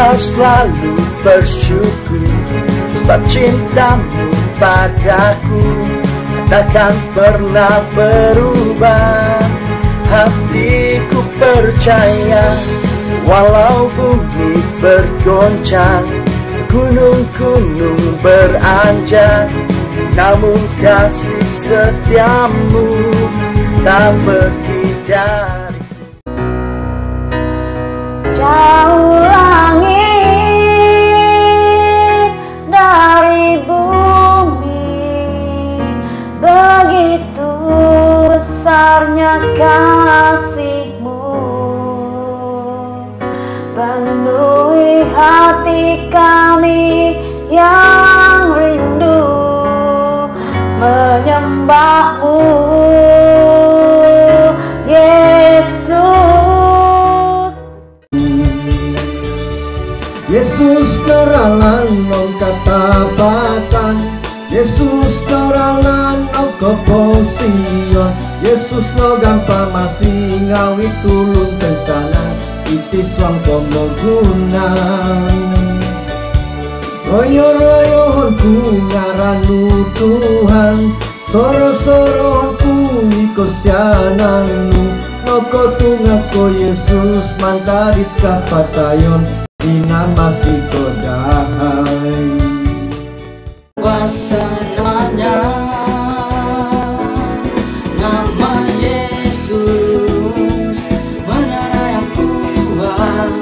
mau selalu bersyukur, sebab cintamu padaku takkan pernah berubah. Hatiku percaya, walau bumi bergoncang, gunung-gunung beranjak, namun kasih setiamu tak pergi dari. Jauh langit dari bumi, begitu besarnya kasih-Mu, penuhi hati kami yang rindu menyembah-Mu, Yesus. Yesus keralan nong katapatan, Yesus keralan nong keposition, Yesus no gampang masih ngawi tulung tensanan, iti suang pemogunan. Royo-royohonku ngaranu Tuhan, soro-sorohonku ikut siananmu, noko tungako Yesus mantarit kapatayon, Dina masih kodahai. Kuasa namanya, nama Yesus, menara yang kuat.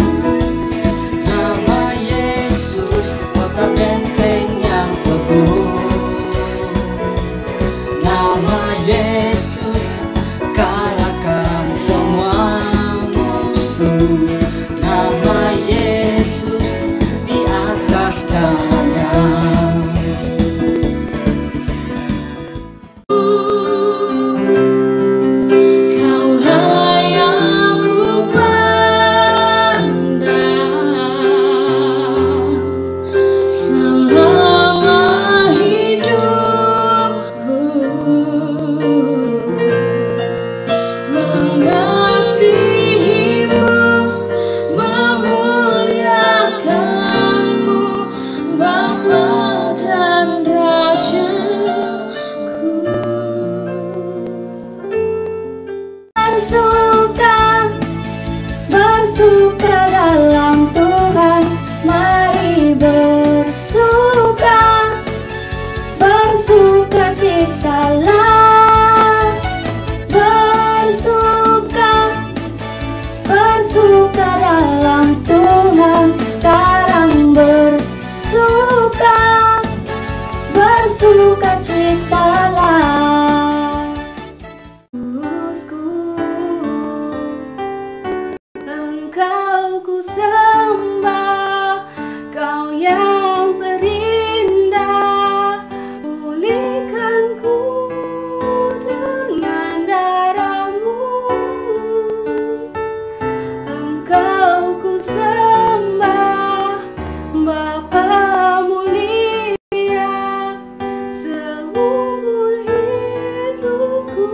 Nama Yesus, kota benteng yang teguh. Nama Yesus, kalahkan semua musuh. Nama Yesus di atas segalanya. Kaulah yang ku pandang selama hidupku, mengasihimu, memuliakanmu, Bapa dan Rajaku. Bersuka dalam Tuhan, mari bersuka, bersuka citalah, bersuka dalam Tuhan, sekarang bersuka, bersuka citalah. Engkau ku sembah, Kau yang terindah, pulihkanku dengan darah-Mu. Engkau ku sembah, Bapa mulia, seumur hidupku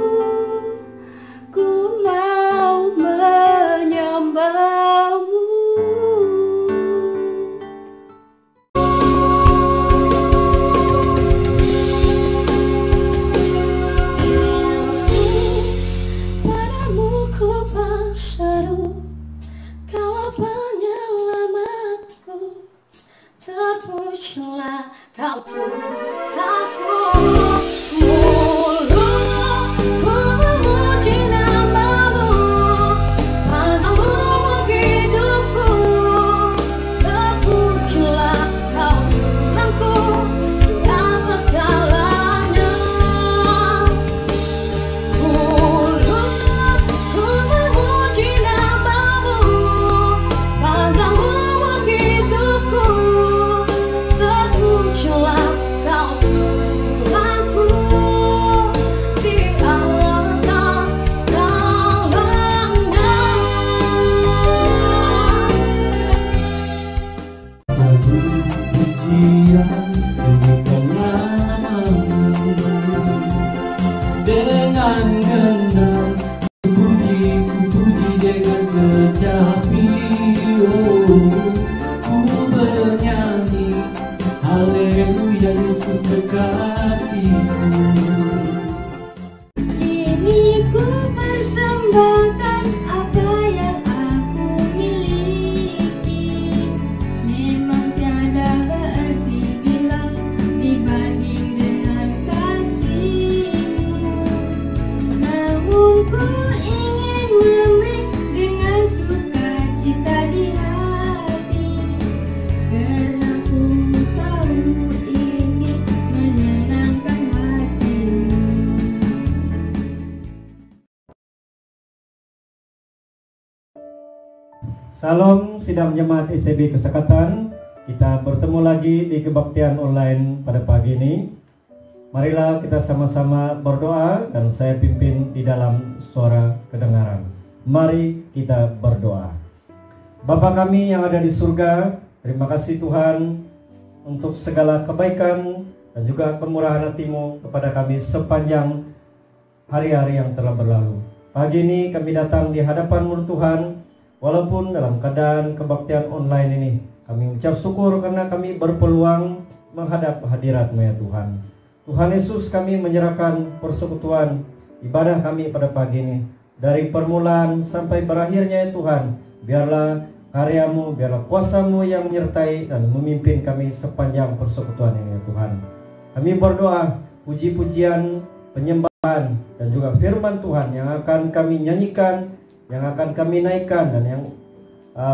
ku mau menyembah-Mu. Yesus, padamu ku berseru, Kaulah penyelamatku, terpujilah Kau Tuhanku. Mulutku memuji nama-Mu, sepanjang umur hidupku, terpujilah Kau Tuhanku di atas segalanya. Mulutku memuji nama-Mu, sepanjang umur hidupku, terpujilah Kau Tuhanku di atas segalanya. Pujian tinggikan nama-Mu, dengan genang ku puji dengan kecapi, oh, ku Salam sidang jemaat ICB Kesekatan. Kita bertemu lagi di kebaktian online pada pagi ini. Marilah kita sama-sama berdoa dan saya pimpin di dalam suara kedengaran. Mari kita berdoa. Bapa kami yang ada di surga, terima kasih Tuhan untuk segala kebaikan dan juga kemurahan hati-Mu kepada kami sepanjang hari-hari yang telah berlalu. Pagi ini kami datang di hadapan-Mu Tuhan, walaupun dalam keadaan kebaktian online ini, kami ucap syukur karena kami berpeluang menghadap hadirat-Mu ya Tuhan. Tuhan Yesus, kami menyerahkan persekutuan ibadah kami pada pagi ini. Dari permulaan sampai berakhirnya ya Tuhan, biarlah karya-Mu, biarlah kuasa-Mu yang menyertai dan memimpin kami sepanjang persekutuan ini ya Tuhan. Kami berdoa, puji-pujian, penyembahan, dan juga firman Tuhan yang akan kami nyanyikan, yang akan kami naikkan, dan yang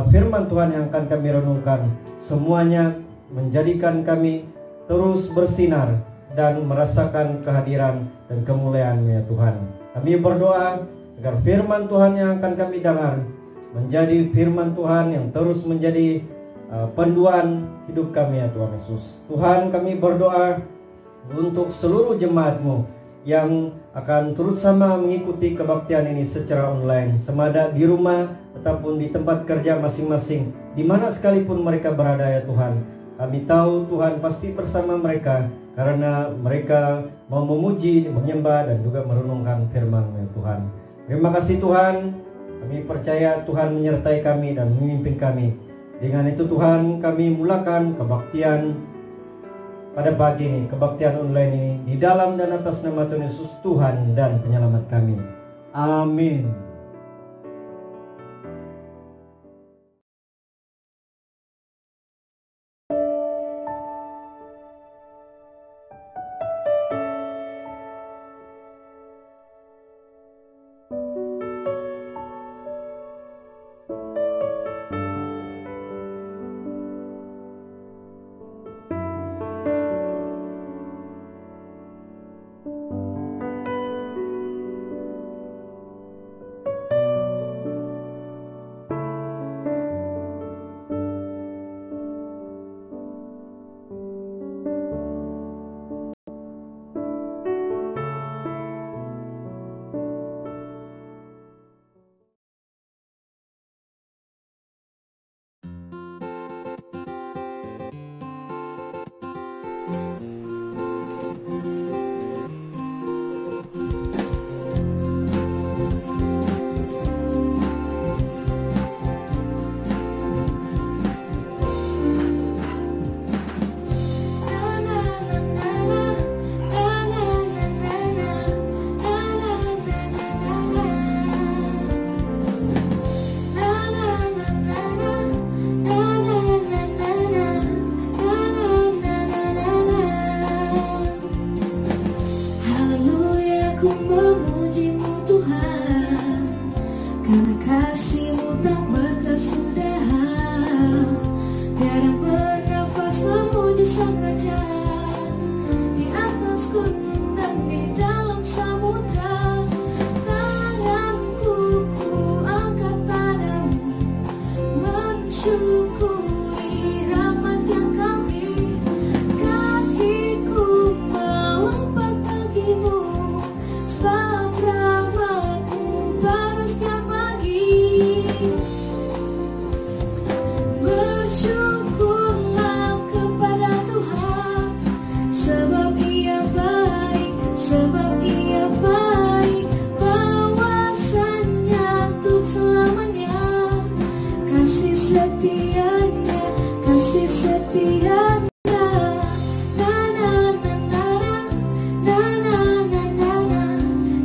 firman Tuhan yang akan kami renungkan, semuanya menjadikan kami terus bersinar dan merasakan kehadiran dan kemuliaan ya Tuhan. Kami berdoa agar firman Tuhan yang akan kami dengar menjadi firman Tuhan yang terus menjadi panduan hidup kami ya Tuhan Yesus. Tuhan, kami berdoa untuk seluruh jemaat-Mu yang akan turut sama mengikuti kebaktian ini secara online, semada di rumah ataupun di tempat kerja masing-masing, di mana sekalipun mereka berada ya Tuhan. Kami tahu Tuhan pasti bersama mereka karena mereka mau memuji, menyembah, dan juga merenungkan firman-Mu ya Tuhan. Terima kasih Tuhan, kami percaya Tuhan menyertai kami dan memimpin kami. Dengan itu Tuhan, kami mulakan kebaktian pada pagi ini, kebaktian online ini, di dalam dan atas nama Tuhan Yesus, Tuhan dan Penyelamat kami. Amin.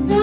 Na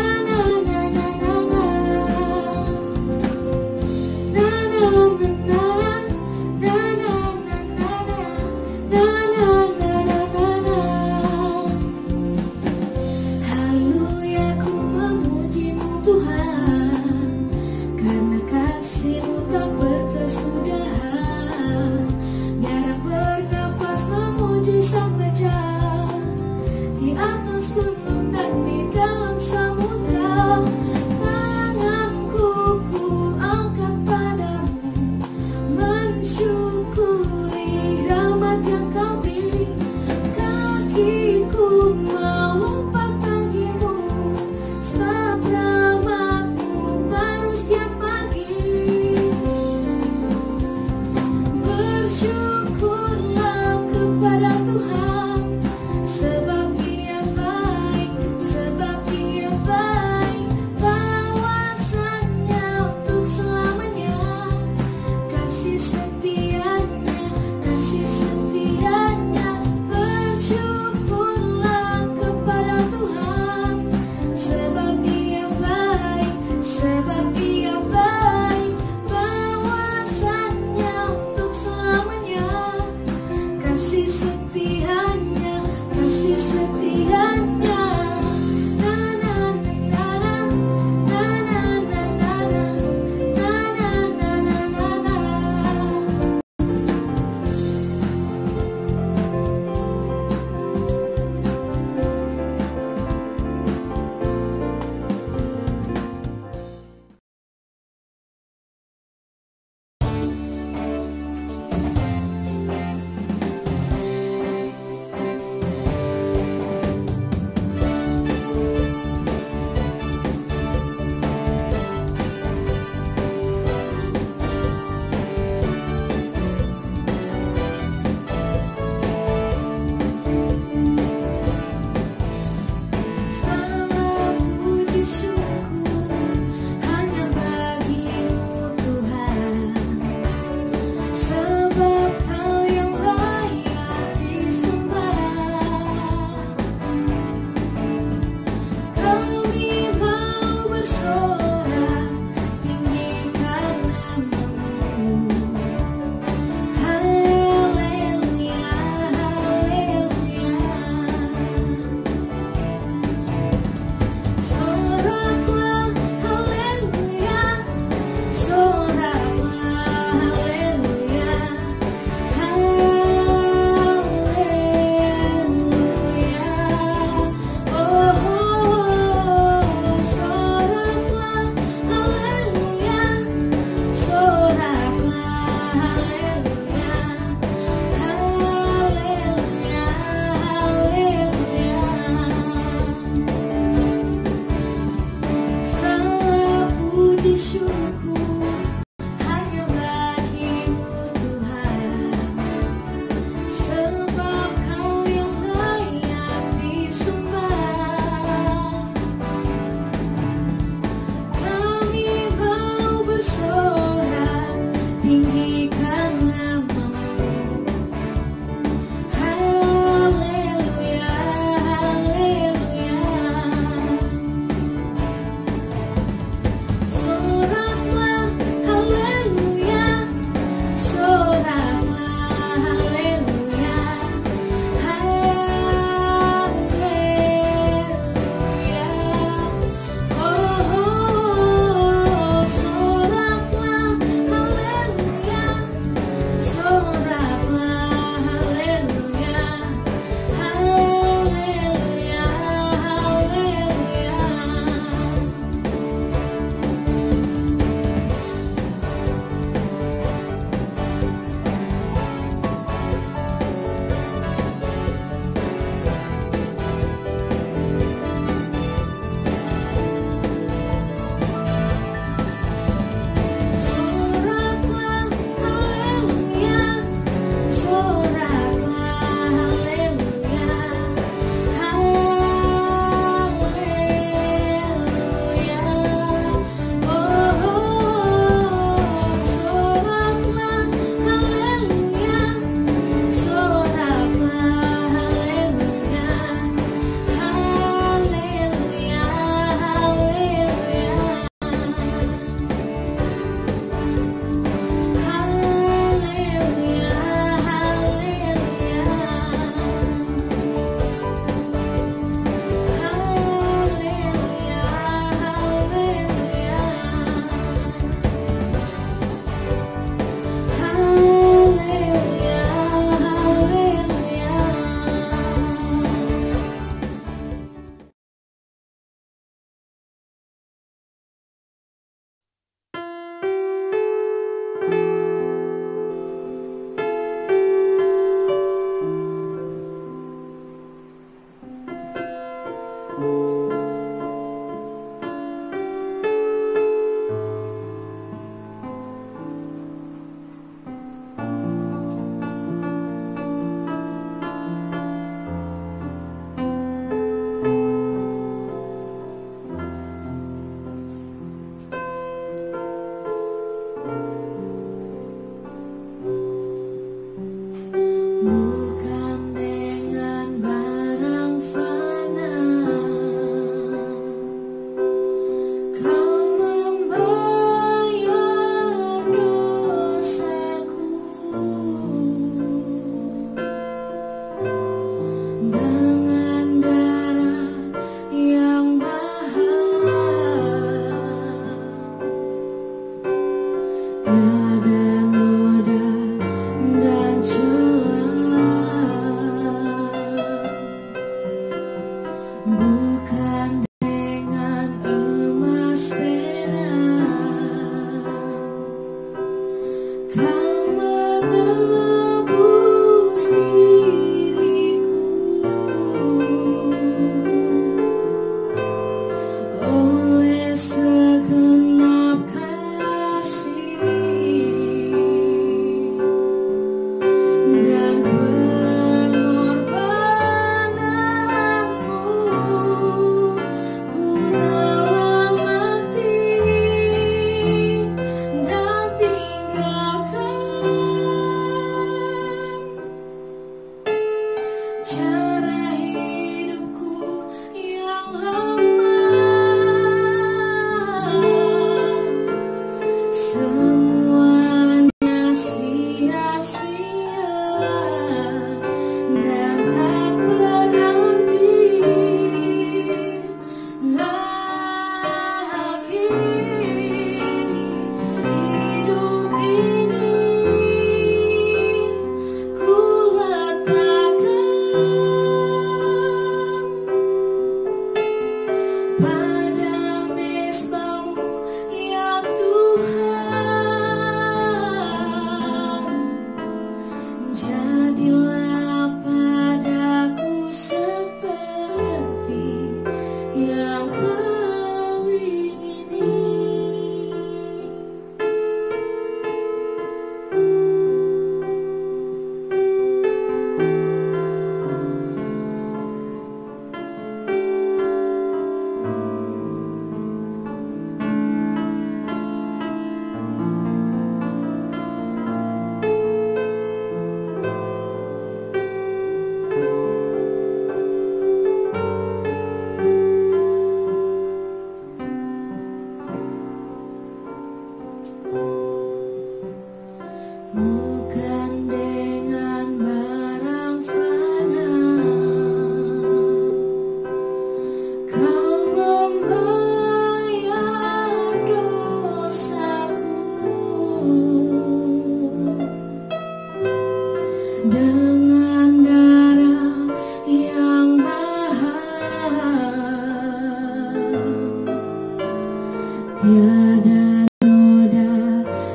tiada noda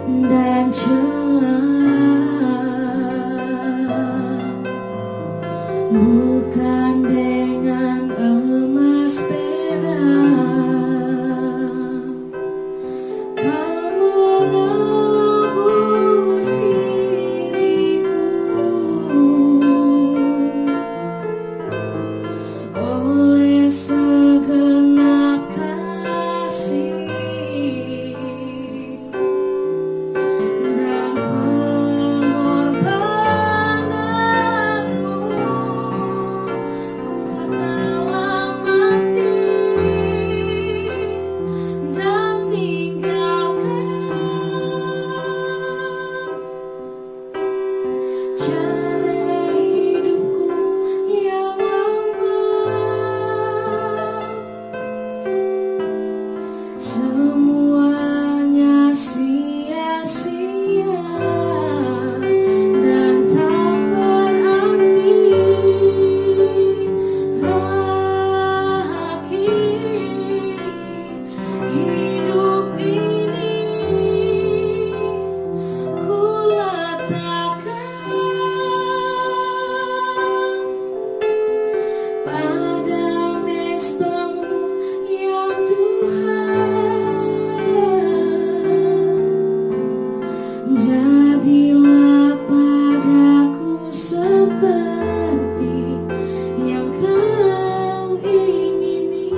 dan celah, bukan dengan emas perak. Kau menebus diriku oleh segenap kasih dan pengorbananmu. Ku telah mati dan tinggalkan cara hidupku yang lama. Semuanya sia-sia dan tak berarti lagi. Hidup ini ku letakkan pada mezbahmu ya Tuhan. Jadilah padaku seperti yang Kau ingini.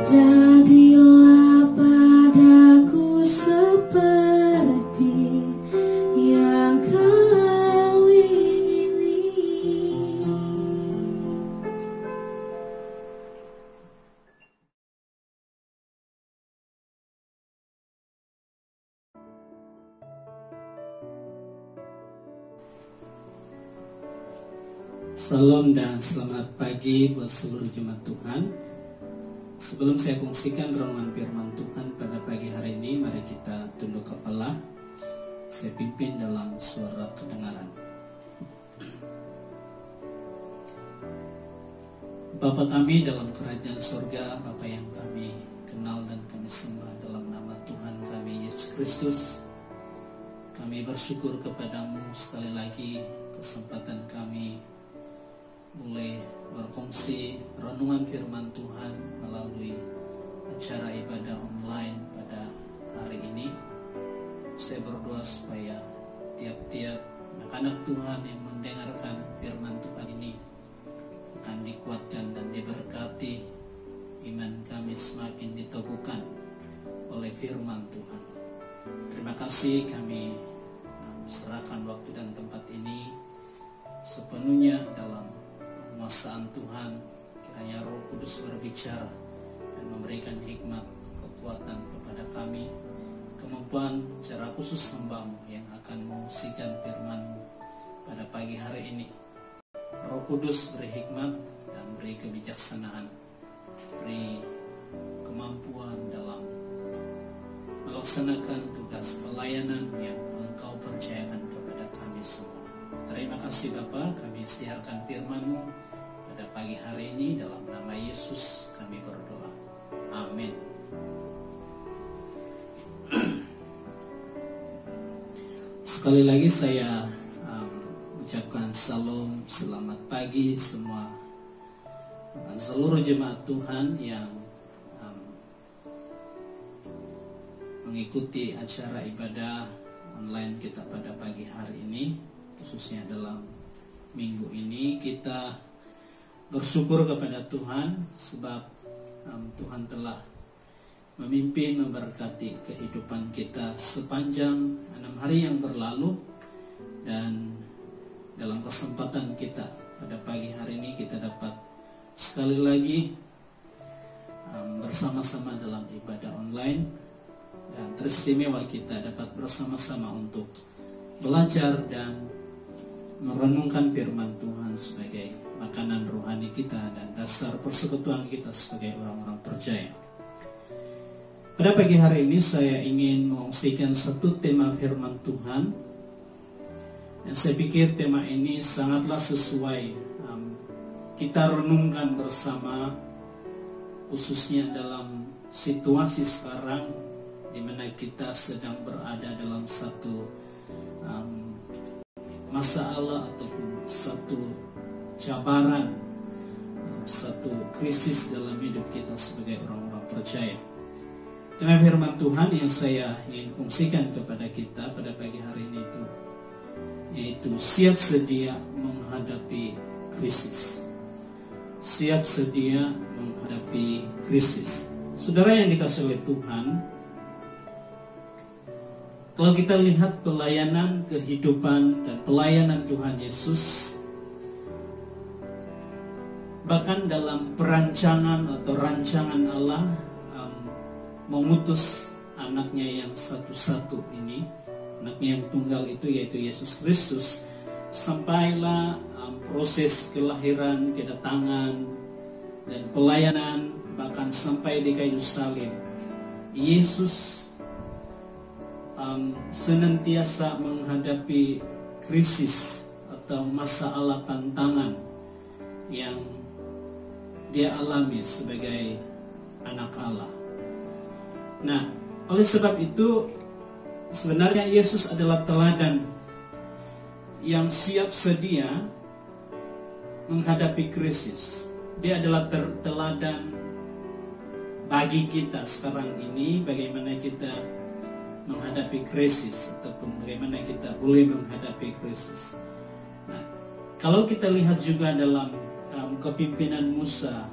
Jadilah padaku seperti yang Kau ingini. Salam dan selamat pagi buat seluruh jemaat Tuhan. Sebelum saya kongsikan renungan firman Tuhan pada pagi hari ini, mari kita tunduk kepala. Saya pimpin dalam suara kedengaran. Bapa kami dalam kerajaan surga, Bapa yang kami kenal dan kami sembah dalam nama Tuhan kami Yesus Kristus. Kami bersyukur kepadamu sekali lagi kesempatan kami boleh berkongsi renungan firman Tuhan melalui acara ibadah online pada hari ini. Saya berdoa supaya tiap-tiap anak-anak Tuhan yang mendengarkan firman Tuhan ini akan dikuatkan dan diberkati, iman kami semakin diteguhkan oleh firman Tuhan. Terima kasih, kami serahkan waktu dan tempat ini sepenuhnya dalam penguasaan Tuhan. Kiranya Roh Kudus berbicara dan memberikan hikmat, kekuatan kepada kami, kemampuan cara khusus hamba-Mu yang akan mengungsikan firman-Mu pada pagi hari ini. Roh Kudus beri hikmat dan beri kebijaksanaan, beri kemampuan dalam melaksanakan tugas pelayanan yang Engkau percayakan kepada kami semua. Terima kasih Bapa, kami siarkan firman-Mu pada pagi hari ini. Dalam nama Yesus kami berdoa. Amin. Sekali lagi saya ucapkan salam, selamat pagi semua seluruh jemaat Tuhan yang mengikuti acara ibadah online kita pada pagi hari ini, khususnya dalam minggu ini. Kita bersyukur kepada Tuhan sebab Tuhan telah memimpin, memberkati kehidupan kita sepanjang 6 hari yang berlalu. Dan dalam kesempatan kita pada pagi hari ini kita dapat sekali lagi bersama-sama dalam ibadah online. Dan teristimewa kita dapat bersama-sama untuk belajar dan merenungkan firman Tuhan sebagai makanan rohani kita dan dasar persekutuan kita sebagai orang-orang percaya. Pada pagi hari ini saya ingin mengungsikan satu tema firman Tuhan. Dan saya pikir tema ini sangatlah sesuai kita renungkan bersama khususnya dalam situasi sekarang di mana kita sedang berada dalam satu masalah ataupun satu cabaran, satu krisis dalam hidup kita sebagai orang-orang percaya. Tema firman Tuhan yang saya ingin kongsikan kepada kita pada pagi hari ini itu yaitu siap sedia menghadapi krisis. Siap sedia menghadapi krisis. Saudara yang dikasihi oleh Tuhan, kalau kita lihat pelayanan kehidupan dan pelayanan Tuhan Yesus, bahkan dalam perancangan atau rancangan Allah mengutus anaknya yang satu-satu ini, anaknya yang tunggal itu yaitu Yesus Kristus, sampailah proses kelahiran, kedatangan, dan pelayanan, bahkan sampai di kayu salib. Yesus senantiasa menghadapi krisis atau masalah tantangan yang dia alami sebagai anak Allah. Nah, oleh sebab itu sebenarnya Yesus adalah teladan yang siap sedia menghadapi krisis. Dia adalah teladan bagi kita sekarang ini, bagaimana kita menghadapi krisis ataupun bagaimana kita boleh menghadapi krisis. Nah, kalau kita lihat juga dalam kepimpinan Musa,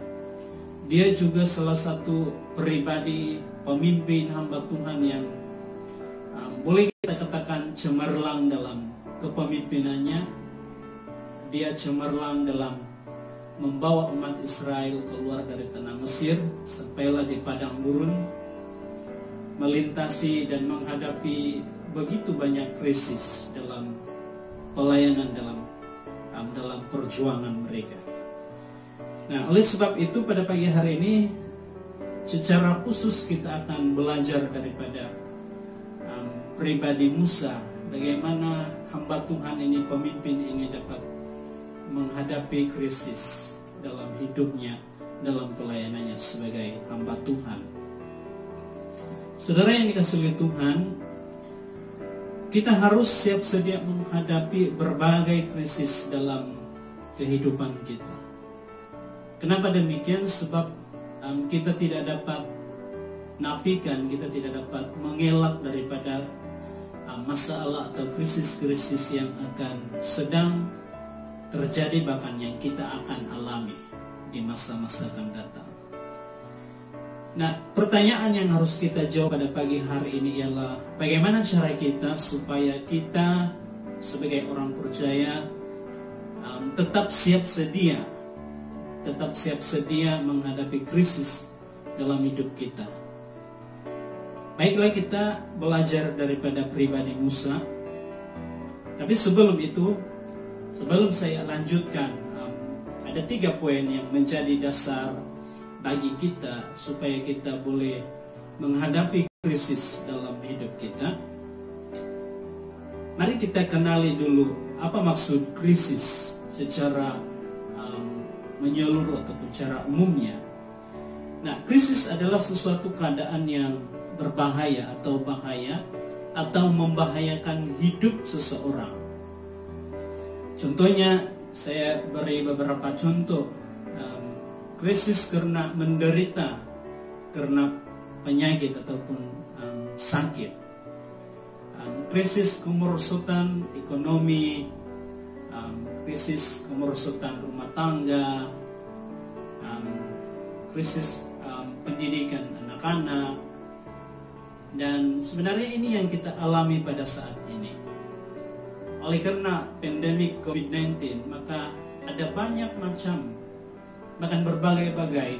dia juga salah satu pribadi pemimpin hamba Tuhan yang boleh kita katakan cemerlang dalam kepemimpinannya. Dia cemerlang dalam membawa umat Israel keluar dari tanah Mesir sampailah di padang gurun, melintasi dan menghadapi begitu banyak krisis dalam pelayanan dalam perjuangan mereka. Nah, oleh sebab itu pada pagi hari ini secara khusus kita akan belajar daripada pribadi Musa, bagaimana hamba Tuhan ini, pemimpin ini dapat menghadapi krisis dalam hidupnya, dalam pelayanannya sebagai hamba Tuhan. Saudara yang dikasihi Tuhan, kita harus siap sedia menghadapi berbagai krisis dalam kehidupan kita. Kenapa demikian? Sebab kita tidak dapat nafikan, kita tidak dapat mengelak daripada masalah atau krisis-krisis yang akan sedang terjadi, bahkan yang kita akan alami di masa-masa akan datang. Nah, pertanyaan yang harus kita jawab pada pagi hari ini ialah bagaimana cara kita supaya kita sebagai orang percaya tetap siap sedia menghadapi krisis dalam hidup kita. Baiklah, kita belajar daripada pribadi Musa. Tapi sebelum itu, sebelum saya lanjutkan, ada 3 poin yang menjadi dasar bagi kita supaya kita boleh menghadapi krisis dalam hidup kita. Mari kita kenali dulu apa maksud krisis secara menyeluruh ataupun secara umumnya. Nah, krisis adalah sesuatu keadaan yang berbahaya atau bahaya atau membahayakan hidup seseorang. Contohnya, saya beri beberapa contoh. Krisis karena menderita karena penyakit ataupun sakit, krisis kemerosotan ekonomi, krisis kemerosotan rumah tangga, krisis pendidikan anak-anak, dan sebenarnya ini yang kita alami pada saat ini. Oleh karena pandemik COVID-19, maka ada banyak macam, bahkan berbagai-bagai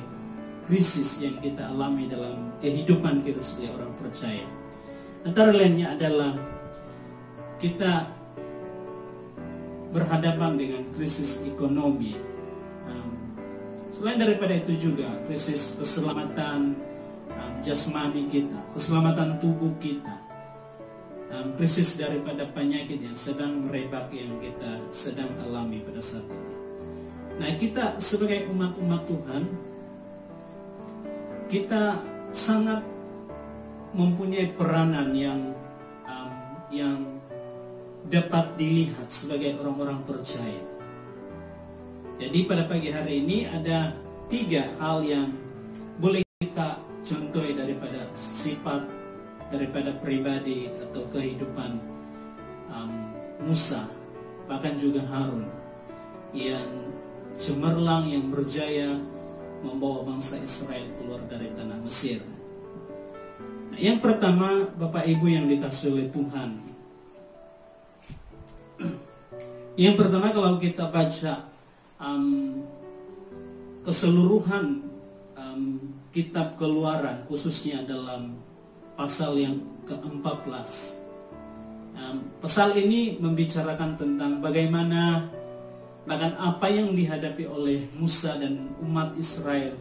krisis yang kita alami dalam kehidupan kita sebagai orang percaya. Antara lainnya adalah kita berhadapan dengan krisis ekonomi. Selain daripada itu juga krisis keselamatan jasmani kita, keselamatan tubuh kita, krisis daripada penyakit yang sedang merebak yang kita sedang alami pada saat ini. Nah, kita sebagai umat-umat Tuhan kita sangat mempunyai peranan yang dapat dilihat sebagai orang-orang percaya. Jadi pada pagi hari ini ada 3 hal yang boleh kita contohi daripada sifat, daripada pribadi atau kehidupan Musa, bahkan juga Harun, yang cemerlang, yang berjaya membawa bangsa Israel keluar dari tanah Mesir. Nah, yang pertama, Bapak Ibu yang dikasihi oleh Tuhan, yang pertama kalau kita baca keseluruhan kitab Keluaran, khususnya dalam pasal yang ke-14, pasal ini membicarakan tentang bagaimana, bahkan apa yang dihadapi oleh Musa dan umat Israel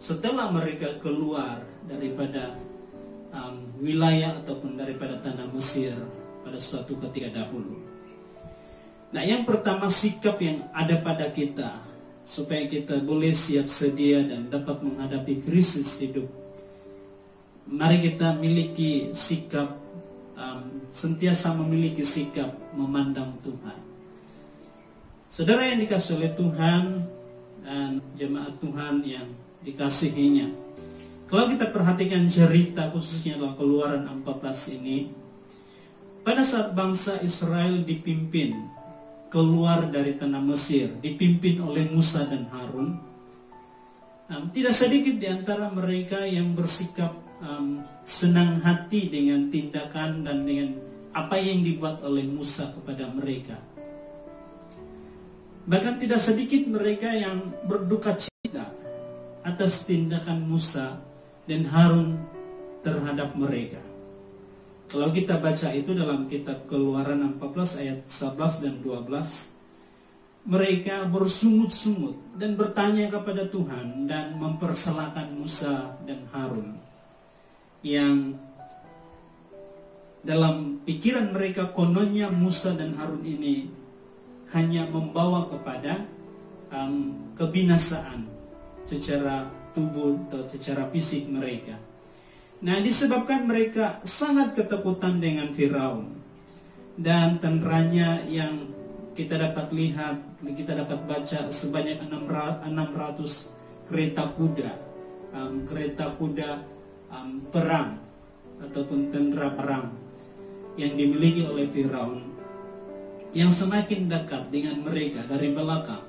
setelah mereka keluar daripada wilayah ataupun daripada tanah Mesir pada suatu ketika dahulu. Nah, yang pertama, sikap yang ada pada kita supaya kita boleh siap sedia dan dapat menghadapi krisis hidup. Mari kita miliki sikap, sentiasa memiliki sikap memandang Tuhan. Saudara yang dikasihi oleh Tuhan dan jemaat Tuhan yang dikasihinya, kalau kita perhatikan cerita khususnya dalam Keluaran 14 ini, pada saat bangsa Israel dipimpin keluar dari tanah Mesir, dipimpin oleh Musa dan Harun, tidak sedikit di antara mereka yang bersikap senang hati dengan tindakan dan dengan apa yang dibuat oleh Musa kepada mereka. Bahkan tidak sedikit mereka yang berduka cita atas tindakan Musa dan Harun terhadap mereka. Kalau kita baca itu dalam kitab Keluaran 14 ayat 11 dan 12, mereka bersungut-sungut dan bertanya kepada Tuhan dan mempersalahkan Musa dan Harun, yang dalam pikiran mereka kononnya Musa dan Harun ini hanya membawa kepada kebinasaan secara tubuh atau secara fisik mereka. Nah, disebabkan mereka sangat ketakutan dengan Firaun dan tentaranya yang kita dapat lihat, kita dapat baca sebanyak 600 kereta kuda perang ataupun tentara perang yang dimiliki oleh Firaun, yang semakin dekat dengan mereka dari belakang.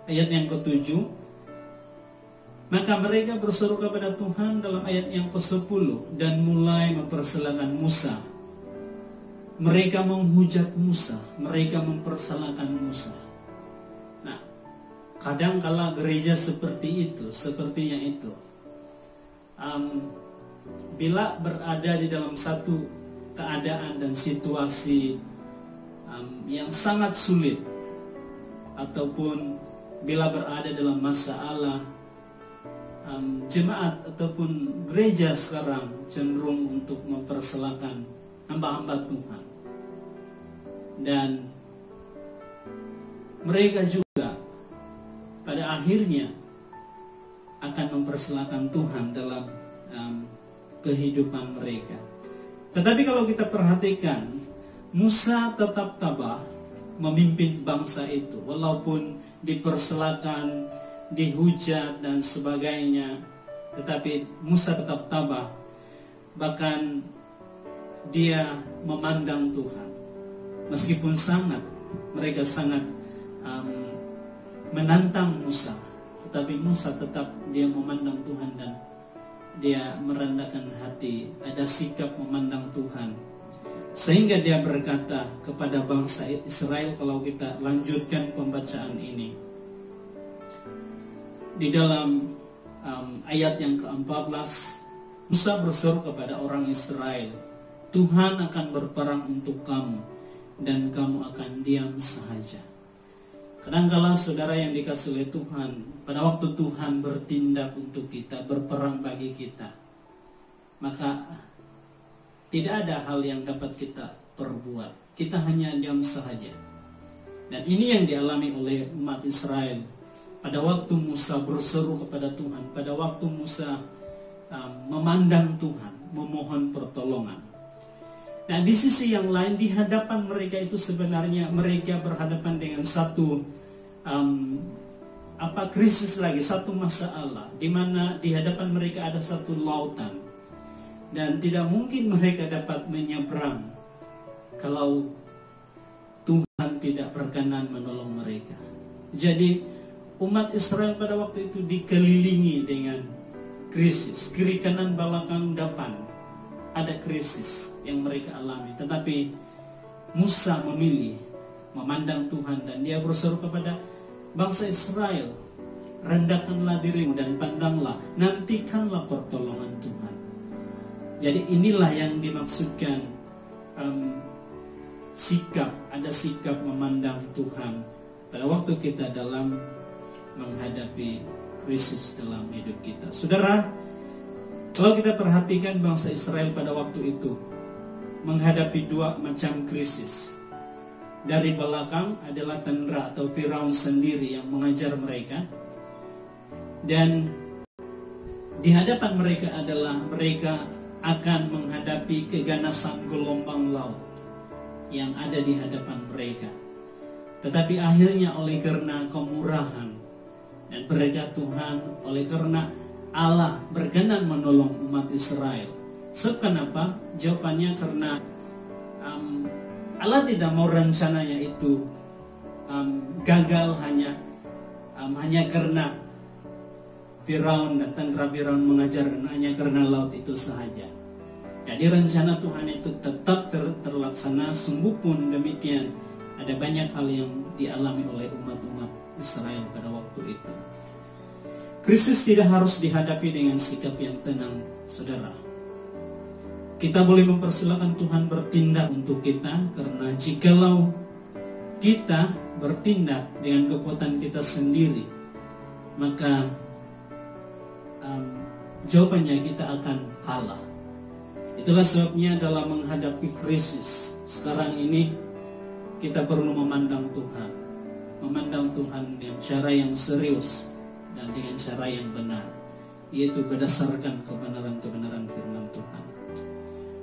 Ayat yang ke-7, maka mereka berseru kepada Tuhan dalam ayat yang ke-10 dan mulai mempersalahkan Musa. Mereka menghujat Musa, mereka mempersalahkan Musa. Nah, kadangkala gereja seperti itu, sepertinya itu, bila berada di dalam satu keadaan dan situasi yang sangat sulit, ataupun bila berada dalam masalah, jemaat ataupun gereja sekarang cenderung untuk mempersalahkan hamba-hamba Tuhan, dan mereka juga pada akhirnya akan mempersalahkan Tuhan dalam kehidupan mereka. Tetapi kalau kita perhatikan, Musa tetap tabah memimpin bangsa itu, walaupun dipersalahkan, dihujat dan sebagainya, tetapi Musa tetap tabah. Bahkan dia memandang Tuhan, meskipun mereka sangat menantang Musa, tetapi Musa tetap dia memandang Tuhan dan dia merendahkan hati, ada sikap memandang Tuhan, sehingga dia berkata kepada bangsa Israel. Kalau kita lanjutkan pembacaan ini di dalam ayat yang ke-14, Musa berseru kepada orang Israel, Tuhan akan berperang untuk kamu dan kamu akan diam sahaja. Kadangkala saudara yang dikasihi oleh Tuhan, pada waktu Tuhan bertindak untuk kita, berperang bagi kita, maka tidak ada hal yang dapat kita perbuat. Kita hanya diam sahaja. Dan ini yang dialami oleh umat Israel pada waktu Musa berseru kepada Tuhan, pada waktu Musa memandang Tuhan, memohon pertolongan. Nah, di sisi yang lain, di hadapan mereka itu sebenarnya mereka berhadapan dengan satu krisis lagi, satu masalah, di mana di hadapan mereka ada satu lautan, dan tidak mungkin mereka dapat menyeberang kalau Tuhan tidak berkenan menolong mereka. Jadi umat Israel pada waktu itu dikelilingi dengan krisis, kiri kanan belakang depan ada krisis yang mereka alami. Tetapi Musa memilih memandang Tuhan, dan dia berseru kepada bangsa Israel, rendahkanlah dirimu dan pandanglah, nantikanlah pertolongan Tuhan. Jadi inilah yang dimaksudkan sikap, ada sikap memandang Tuhan pada waktu kita dalam menghadapi krisis dalam hidup kita. Saudara, kalau kita perhatikan bangsa Israel pada waktu itu menghadapi dua macam krisis. Dari belakang adalah Tendra atau Firaun sendiri yang mengajar mereka, dan di hadapan mereka adalah mereka akan menghadapi keganasan gelombang laut yang ada di hadapan mereka. Tetapi akhirnya oleh karena kemurahan dan berkat Tuhan, oleh karena Allah berkenan menolong umat Israel. Sebab kenapa? Jawabannya karena Allah tidak mau rencananya itu gagal hanya karena Firaun dan tentara Firaun mengajar, hanya karena laut itu sahaja. Jadi rencana Tuhan itu tetap terlaksana. Sungguh pun demikian, ada banyak hal yang dialami oleh umat-umat Israel pada waktu itu. Krisis tidak harus dihadapi dengan sikap yang tenang, saudara. Kita boleh mempersilakan Tuhan bertindak untuk kita, karena jikalau kita bertindak dengan kekuatan kita sendiri, maka jawabannya kita akan kalah. Itulah sebabnya dalam menghadapi krisis sekarang ini kita perlu memandang Tuhan. Memandang Tuhan dengan cara yang serius dan dengan cara yang benar, yaitu berdasarkan kebenaran-kebenaran firman Tuhan.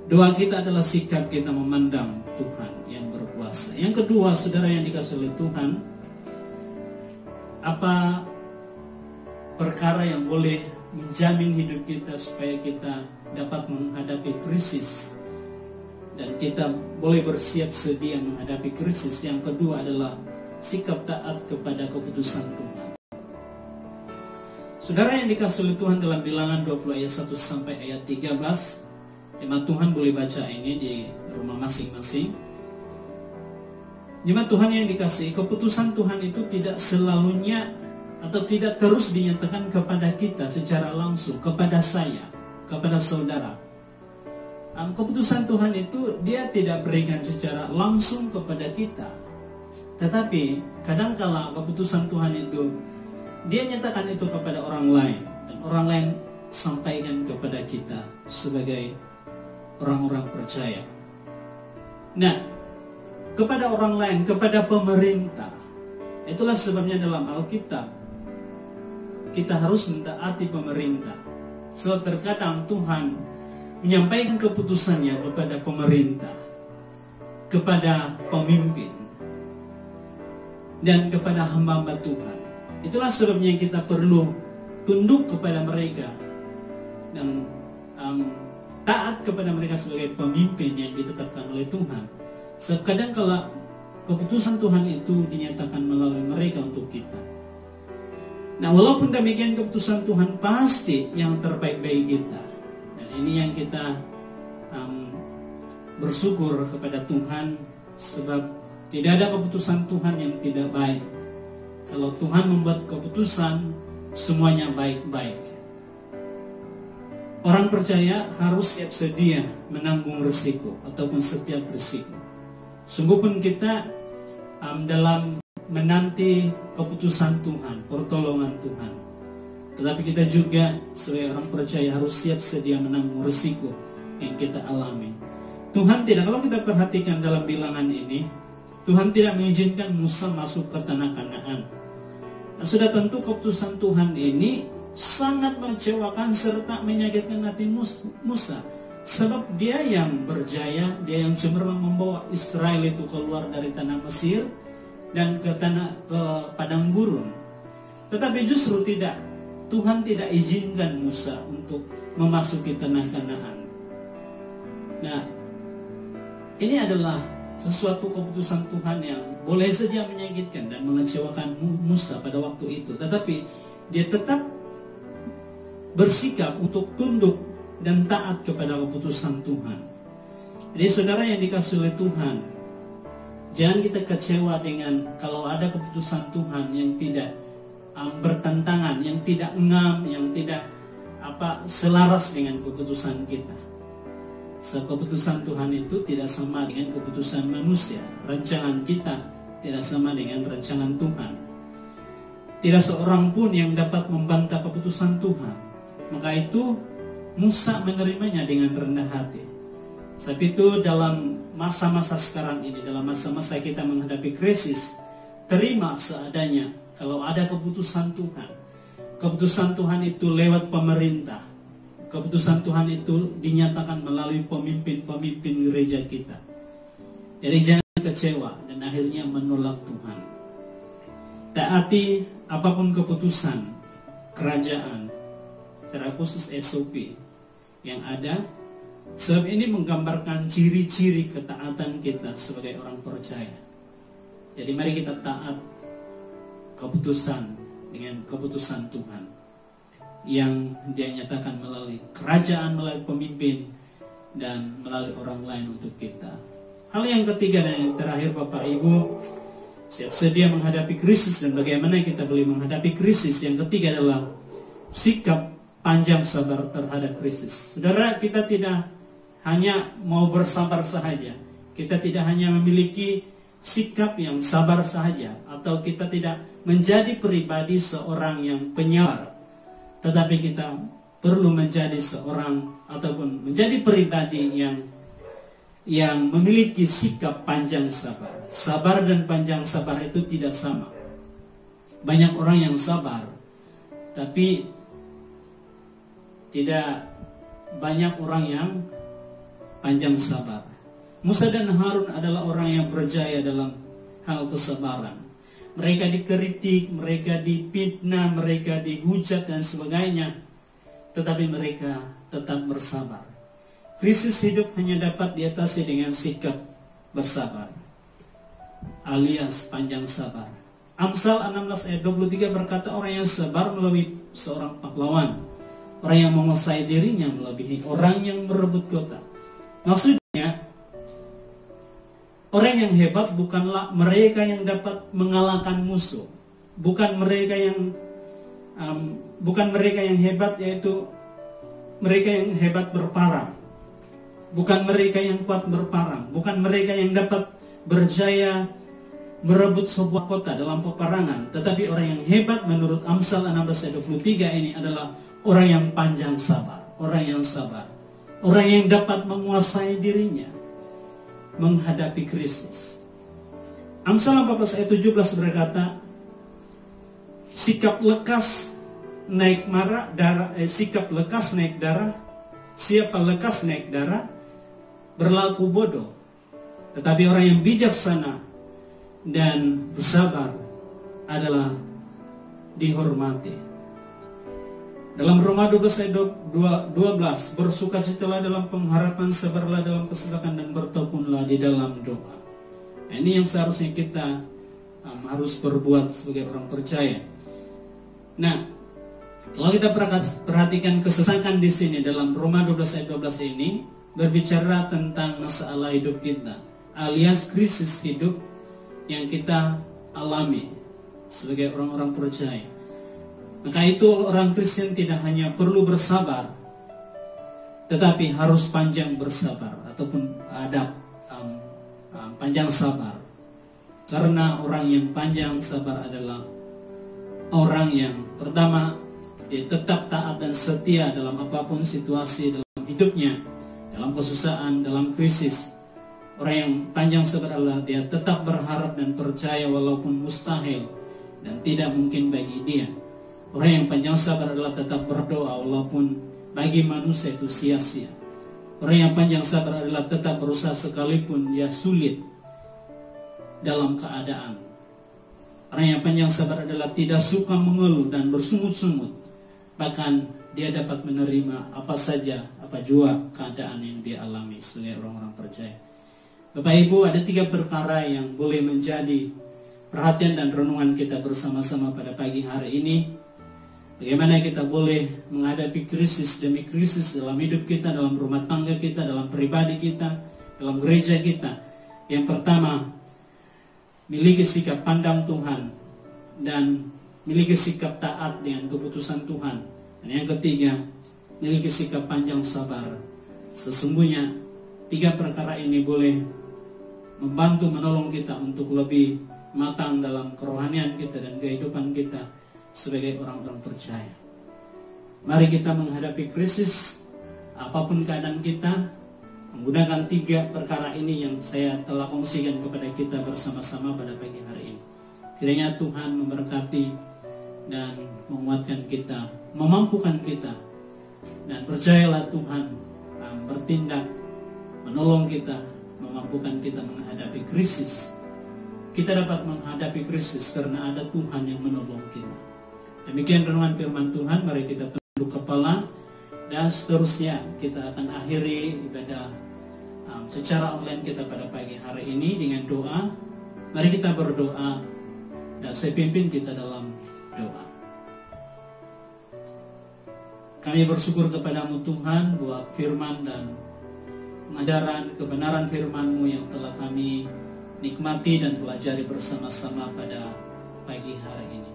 Doa kita adalah sikap kita memandang Tuhan yang berkuasa. Yang kedua, saudara yang dikasihi oleh Tuhan, apa perkara yang boleh menjamin hidup kita supaya kita dapat menghadapi krisis dan kita boleh bersiap sedia menghadapi krisis? Yang kedua adalah sikap taat kepada keputusan Tuhan. Saudara yang dikasihi oleh Tuhan, dalam Bilangan 20 ayat 1 sampai ayat 13, jemaat Tuhan boleh baca ini di rumah masing-masing. Jemaat Tuhan yang dikasihi, keputusan Tuhan itu tidak selalunya atau tidak terus dinyatakan kepada kita secara langsung, kepada saya, kepada saudara. Keputusan Tuhan itu dia tidak berikan secara langsung kepada kita. Tetapi kadangkala keputusan Tuhan itu dia nyatakan itu kepada orang lain, dan orang lain sampaikan kepada kita sebagai orang-orang percaya. Nah, kepada orang lain, kepada pemerintah. Itulah sebabnya dalam Alkitab kita harus mentaati pemerintah. Sebab terkadang Tuhan menyampaikan keputusannya kepada pemerintah, kepada pemimpin, dan kepada hamba-hamba Tuhan. Itulah sebabnya kita perlu tunduk kepada mereka dan taat kepada mereka sebagai pemimpin yang ditetapkan oleh Tuhan. Sebab kadang kala keputusan Tuhan itu dinyatakan melalui mereka untuk kita. Nah, walaupun demikian keputusan Tuhan pasti yang terbaik bagi kita. Dan ini yang kita bersyukur kepada Tuhan, sebab tidak ada keputusan Tuhan yang tidak baik. Kalau Tuhan membuat keputusan, semuanya baik-baik. Orang percaya harus siap sedia menanggung risiko ataupun setiap risiko. Sungguh pun kita dalam menanti keputusan Tuhan, pertolongan Tuhan. Tetapi kita juga sebagai orang percaya harus siap sedia menanggung risiko yang kita alami. Tuhan tidak, kalau kita perhatikan dalam Bilangan ini, Tuhan tidak mengizinkan Musa masuk ke tanah Kanaan. Nah, sudah tentu keputusan Tuhan ini sangat mengecewakan serta menyakitkan hati Musa. Sebab dia yang berjaya, dia yang cemerlang membawa Israel itu keluar dari tanah Mesir dan ke padang gurun. Tetapi justru tidak, Tuhan tidak izinkan Musa untuk memasuki tanah Kanaan. Nah, ini adalah sesuatu keputusan Tuhan yang boleh saja menyakitkan dan mengecewakan Musa pada waktu itu. Tetapi dia tetap bersikap untuk tunduk dan taat kepada keputusan Tuhan. Jadi saudara yang dikasihi oleh Tuhan, jangan kita kecewa dengan kalau ada keputusan Tuhan yang tidak bertentangan, yang tidak ngam, yang tidak selaras dengan keputusan kita. Keputusan Tuhan itu tidak sama dengan keputusan manusia. Rancangan kita tidak sama dengan rancangan Tuhan. Tidak seorang pun yang dapat membantah keputusan Tuhan. Maka itu Musa menerimanya dengan rendah hati. Sebab itu dalam masa-masa sekarang ini, dalam masa-masa kita menghadapi krisis, terima seadanya kalau ada keputusan Tuhan. Keputusan Tuhan itu lewat pemerintah. Keputusan Tuhan itu dinyatakan melalui pemimpin-pemimpin gereja kita. Jadi jangan kecewa dan akhirnya menolak Tuhan. Taati apapun keputusan kerajaan, secara khusus SOP yang ada. Sebab ini menggambarkan ciri-ciri ketaatan kita sebagai orang percaya. Jadi mari kita taat keputusan dengan keputusan Tuhan yang dia nyatakan melalui kerajaan, melalui pemimpin, dan melalui orang lain untuk kita. Hal yang ketiga dan yang terakhir, Bapak Ibu, siap sedia menghadapi krisis dan bagaimana kita boleh menghadapi krisis. Yang ketiga adalah sikap panjang sabar terhadap krisis. Saudara, kita tidak hanya mau bersabar sahaja, kita tidak hanya memiliki sikap yang sabar sahaja, atau kita tidak menjadi pribadi seorang yang penyabar, tetapi kita perlu menjadi seorang ataupun menjadi pribadi yang memiliki sikap panjang sabar. Sabar dan panjang sabar itu tidak sama. Banyak orang yang sabar, tapi tidak banyak orang yang panjang sabar. Musa dan Harun adalah orang yang berjaya dalam hal kesabaran. Mereka dikritik, mereka dipitnah, mereka dihujat dan sebagainya, tetapi mereka tetap bersabar. Krisis hidup hanya dapat diatasi dengan sikap bersabar, alias panjang sabar. Amsal 16 ayat 23 berkata, orang yang sabar melebihi seorang pahlawan, orang yang menguasai dirinya melebihi orang yang merebut kota. Maksudnya, orang yang hebat bukanlah mereka yang dapat mengalahkan musuh, bukan mereka yang hebat, yaitu mereka yang hebat berperang, bukan mereka yang kuat berperang, bukan mereka yang dapat berjaya merebut sebuah kota dalam peperangan, tetapi orang yang hebat menurut Amsal 16 ayat 23 ini adalah orang yang panjang sabar, orang yang sabar, orang yang dapat menguasai dirinya menghadapi krisis. Amsal 14 ayat 17 berkata, sikap lekas naik darah, sikap lekas naik darah, siapa lekas naik darah berlaku bodoh, tetapi orang yang bijaksana dan bersabar adalah dihormati. Dalam Roma 12 ayat 12, bersukacitalah dalam pengharapan, sabarlah dalam kesesakan, dan bertekunlah di dalam doa. Nah, ini yang seharusnya kita harus berbuat sebagai orang percaya. Nah, kalau kita perhatikan kesesakan di sini dalam Roma 12 ayat 12 ini berbicara tentang masalah hidup kita, alias krisis hidup yang kita alami sebagai orang-orang percaya. Maka itu orang Kristen tidak hanya perlu bersabar, tetapi harus panjang bersabar ataupun ada panjang sabar. Karena orang yang panjang sabar adalah orang yang pertama, dia tetap taat dan setia dalam apapun situasi dalam hidupnya, dalam kesusahan, dalam krisis. Orang yang panjang sabar adalah dia tetap berharap dan percaya walaupun mustahil dan tidak mungkin bagi dia. Orang yang panjang sabar adalah tetap berdoa walaupun bagi manusia itu sia-sia. Orang yang panjang sabar adalah tetap berusaha sekalipun dia sulit dalam keadaan. Orang yang panjang sabar adalah tidak suka mengeluh dan bersungut-sungut. Bahkan dia dapat menerima apa saja, apa jua keadaan yang dia alami sebagai orang-orang percaya. Bapak Ibu, ada 3 perkara yang boleh menjadi perhatian dan renungan kita bersama-sama pada pagi hari ini. Bagaimana kita boleh menghadapi krisis demi krisis dalam hidup kita, dalam rumah tangga kita, dalam pribadi kita, dalam gereja kita. Yang pertama, miliki sikap pandang Tuhan dan miliki sikap taat dengan keputusan Tuhan. Dan yang ketiga, miliki sikap panjang sabar. Sesungguhnya 3 perkara ini boleh membantu menolong kita untuk lebih matang dalam kerohanian kita dan kehidupan kita sebagai orang-orang percaya. Mari kita menghadapi krisis apapun keadaan kita menggunakan 3 perkara ini yang saya telah kongsikan kepada kita bersama-sama pada pagi hari ini. Kiranya Tuhan memberkati dan menguatkan kita, memampukan kita, dan percayalah Tuhan bertindak menolong kita, memampukan kita menghadapi krisis. Kita dapat menghadapi krisis karena ada Tuhan yang menolong kita. Demikian renungan firman Tuhan. Mari kita tunduk kepala dan seterusnya kita akan akhiri ibadah secara online kita pada pagi hari ini dengan doa. Mari kita berdoa dan saya pimpin kita dalam doa. Kami bersyukur kepadamu Tuhan buat firman dan pengajaran kebenaran firman-Mu yang telah kami nikmati dan pelajari bersama-sama pada pagi hari ini.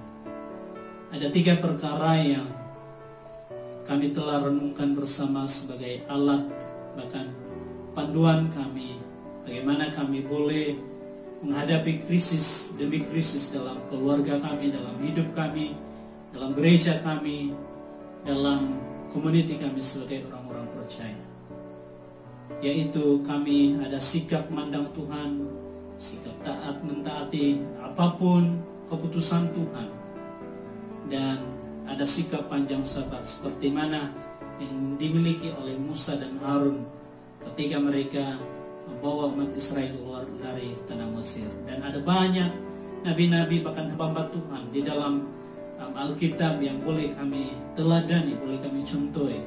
Ada 3 perkara yang kami telah renungkan bersama sebagai alat bahkan panduan kami bagaimana kami boleh menghadapi krisis demi krisis dalam keluarga kami, dalam hidup kami, dalam gereja kami, dalam community kami sebagai orang-orang percaya. Yaitu kami ada sikap mandang Tuhan, sikap taat mentaati apapun keputusan Tuhan, dan ada sikap panjang sabar seperti mana yang dimiliki oleh Musa dan Harun ketika mereka membawa umat Israel keluar dari tanah Mesir. Dan ada banyak nabi-nabi bahkan hamba Tuhan di dalam Alkitab yang boleh kami teladani, boleh kami contohi.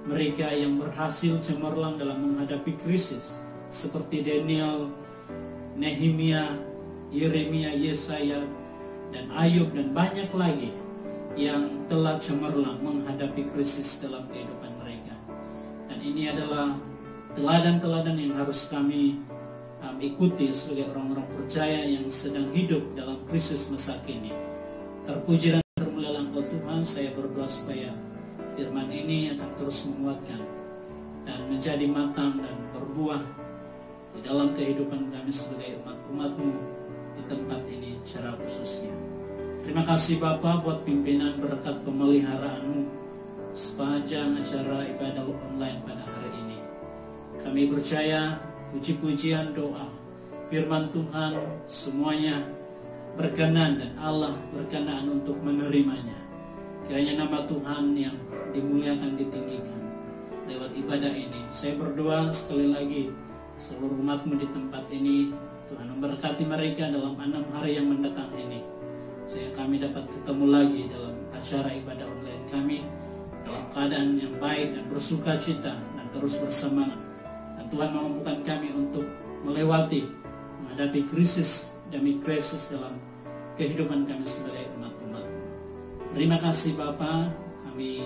Mereka yang berhasil cemerlang dalam menghadapi krisis seperti Daniel, Nehemia, Yeremia, Yesaya, dan Ayub, dan banyak lagi yang telah cemerlang menghadapi krisis dalam kehidupan mereka. Dan ini adalah teladan-teladan yang harus kami ikuti sebagai orang-orang percaya yang sedang hidup dalam krisis masa kini. Terpuji dan termulialah Engkau Tuhan. Saya berdoa supaya firman ini akan terus menguatkan dan menjadi matang dan berbuah di dalam kehidupan kami sebagai umat-umat-Mu di tempat ini secara khususnya. Terima kasih Bapa buat pimpinan berkat pemeliharaan-Mu sepanjang acara ibadah online pada hari ini. Kami percaya puji-pujian doa firman Tuhan semuanya berkenan dan Allah berkenan untuk menerimanya. Kiranya nama Tuhan yang dimuliakan, ditinggikan lewat ibadah ini. Saya berdoa sekali lagi seluruh umat-Mu di tempat ini, Tuhan memberkati mereka dalam 6 hari yang mendatang ini. Sehingga kami dapat ketemu lagi dalam acara ibadah online kami dalam keadaan yang baik dan bersuka cita dan terus bersemangat. Dan Tuhan memampukan kami untuk melewati, menghadapi krisis demi krisis dalam kehidupan kami sebagai umat-umat. Terima kasih Bapa, kami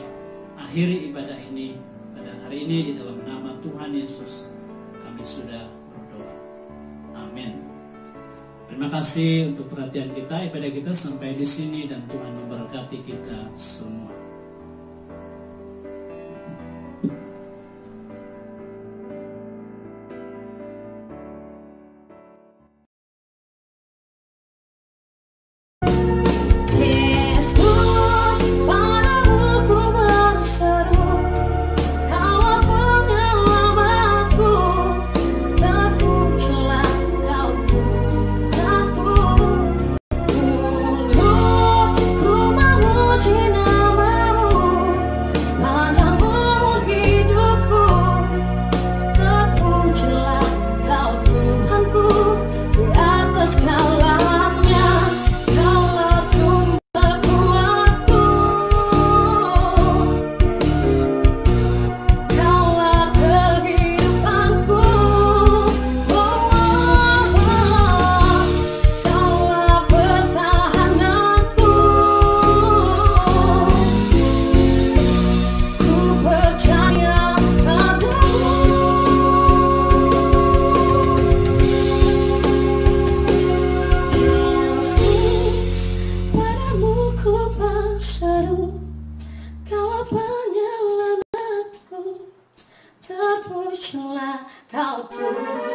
akhiri ibadah ini pada hari ini di dalam nama Tuhan Yesus kami sudah berdoa. Amin. Terima kasih untuk perhatian kita. Ibadah kita sampai di sini dan Tuhan memberkati kita semua. Ku memuji penyelamatku, terpujilah Kau Tuhan.